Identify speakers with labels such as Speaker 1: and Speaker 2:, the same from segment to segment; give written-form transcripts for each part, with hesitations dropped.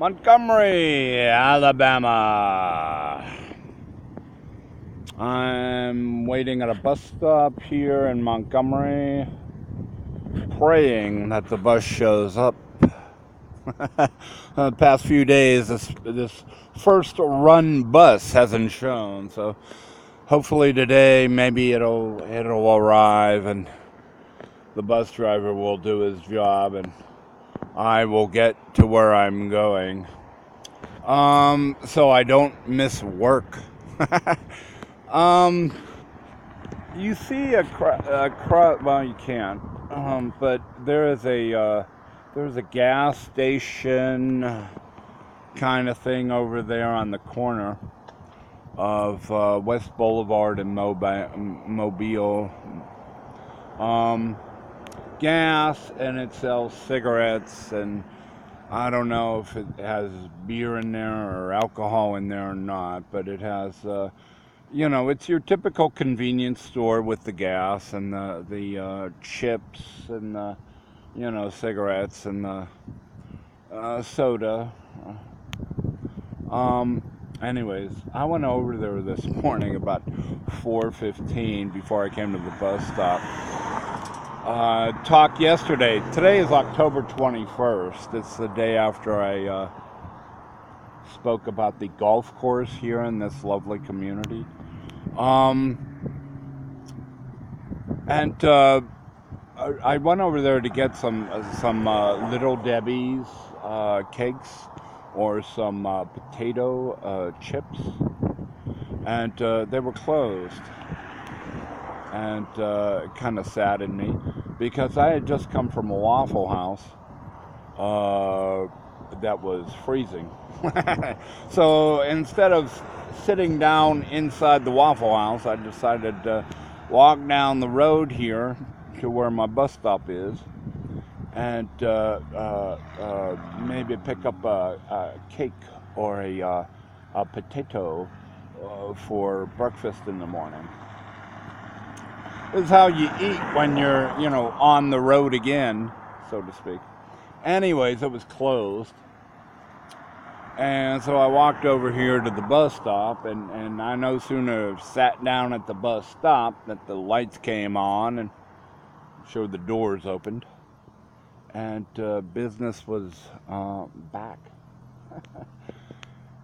Speaker 1: Montgomery, Alabama. I'm waiting at a bus stop here in Montgomery, praying that the bus shows up. The past few days, this first run bus hasn't shown, so hopefully today maybe it'll arrive and the bus driver will do his job and I will get to where I'm going. So I don't miss work. You see a crowd. Well, you can't. But there's a gas station kind of thing over there on the corner of West Boulevard and Mobile. Gas, and it sells cigarettes, and I don't know if it has beer in there or alcohol in there or not, but it has, it's your typical convenience store with the gas and the chips and the, cigarettes and the soda. Anyways, I went over there this morning about 4:15 before I came to the bus stop. Talked yesterday. Today is October 21st. It's the day after I spoke about the golf course here in this lovely community. I went over there to get some Little Debbie's cakes or some potato chips, and they were closed. And it kind of saddened me because I had just come from a Waffle House that was freezing. So instead of sitting down inside the Waffle House, I decided to walk down the road here to where my bus stop is and maybe pick up a cake or a potato for breakfast in the morning. This is how you eat when you're, on the road again, so to speak. Anyways, it was closed. And so I walked over here to the bus stop, and I no sooner sat down at the bus stop that the lights came on and showed the doors opened. And business was back.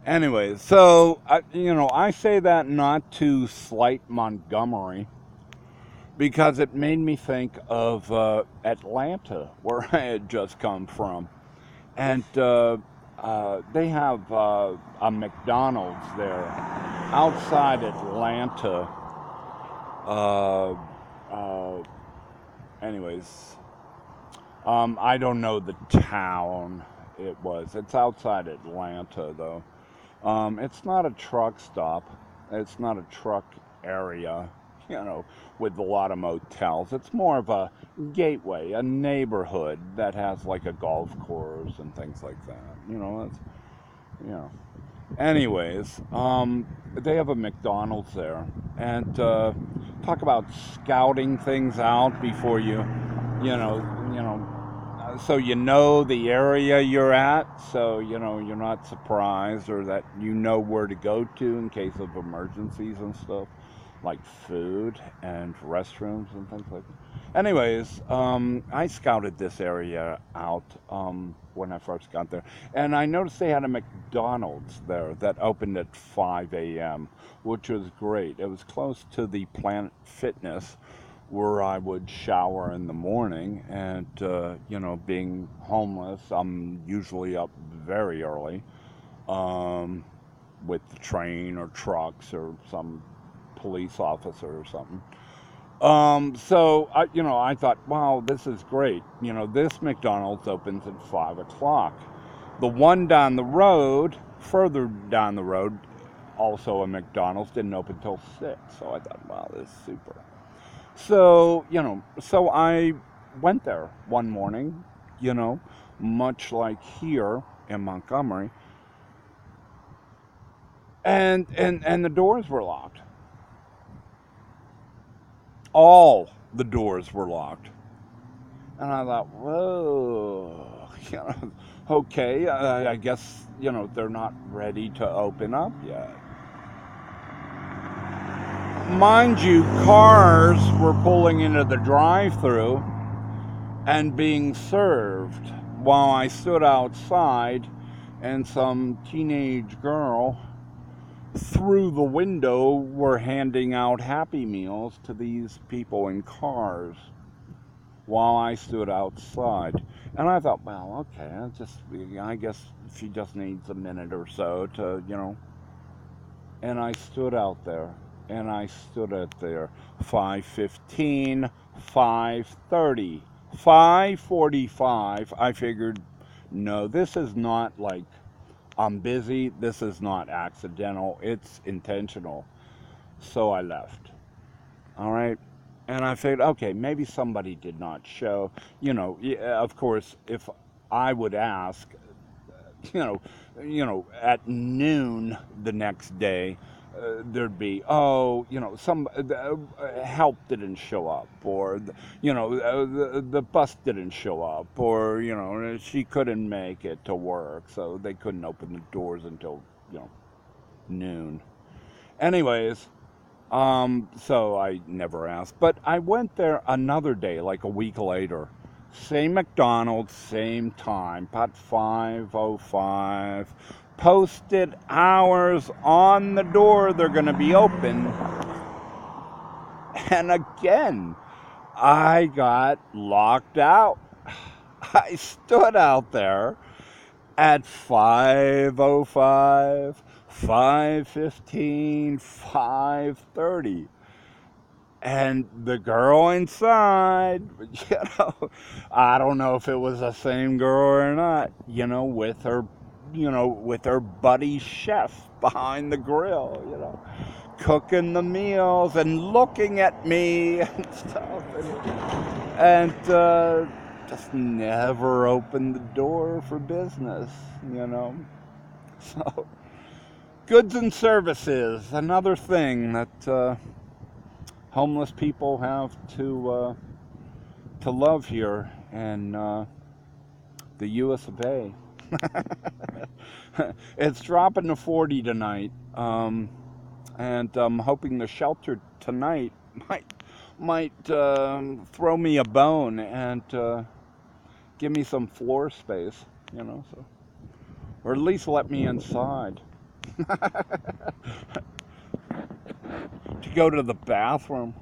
Speaker 1: Anyways, so, I say that not to slight Montgomery, because it made me think of Atlanta, where I had just come from. And they have a McDonald's there outside Atlanta. I don't know the town it was. It's outside Atlanta, though. It's not a truck stop. It's not a truck area, with a lot of motels. It's more of a gateway, a neighborhood that has like a golf course and things like that. Anyways, they have a McDonald's there, and talk about scouting things out before so the area you're at, so you're not surprised, or that where to go to in case of emergencies and stuff, like food and restrooms and things like that. Anyways, I scouted this area out when I first got there, and I noticed they had a McDonald's there that opened at 5 a.m., which was great. It was close to the Planet Fitness, where I would shower in the morning, and being homeless, I'm usually up very early with the train or trucks or some police officer or something. So I thought, wow, this is great. This McDonald's opens at 5 o'clock. The one down the road, further down the road, also a McDonald's, didn't open till 6. So I thought, wow, this is super. So, so I went there one morning, much like here in Montgomery, and the doors were locked. All the doors were locked. And I thought, whoa, you know, okay, I guess, they're not ready to open up yet. Mind you, cars were pulling into the drive-through and being served while I stood outside, and some teenage girl through the window were handing out Happy Meals to these people in cars while I stood outside. And I thought, well, okay, I guess she just needs a minute or so to. And I stood out there, and I stood out there. 5:15, 5:30, 5:45. I figured, no, this is not like I'm busy. This is not accidental. It's intentional. So I left. All right. And I figured, okay, maybe somebody did not show. Of course, if I would ask, you know, at noon the next day, there'd be, oh, some help didn't show up, or the bus didn't show up, or she couldn't make it to work, so they couldn't open the doors until noon. Anyways, so I never asked. But I went there another day, like a week later. Same McDonald's, same time, about 5:05. Posted hours on the door, they're going to be open. And again, I got locked out. I stood out there at 5:05, 5:15, 5:30. And the girl inside, I don't know if it was the same girl or not, with her buddy chef behind the grill, cooking the meals and looking at me and stuff. And just never opened the door for business. So, goods and services, another thing that homeless people have to love here in the U.S. of A. It's dropping to 40 tonight, and I'm hoping the shelter tonight might throw me a bone and give me some floor space, so, or at least let me inside. To go to the bathroom.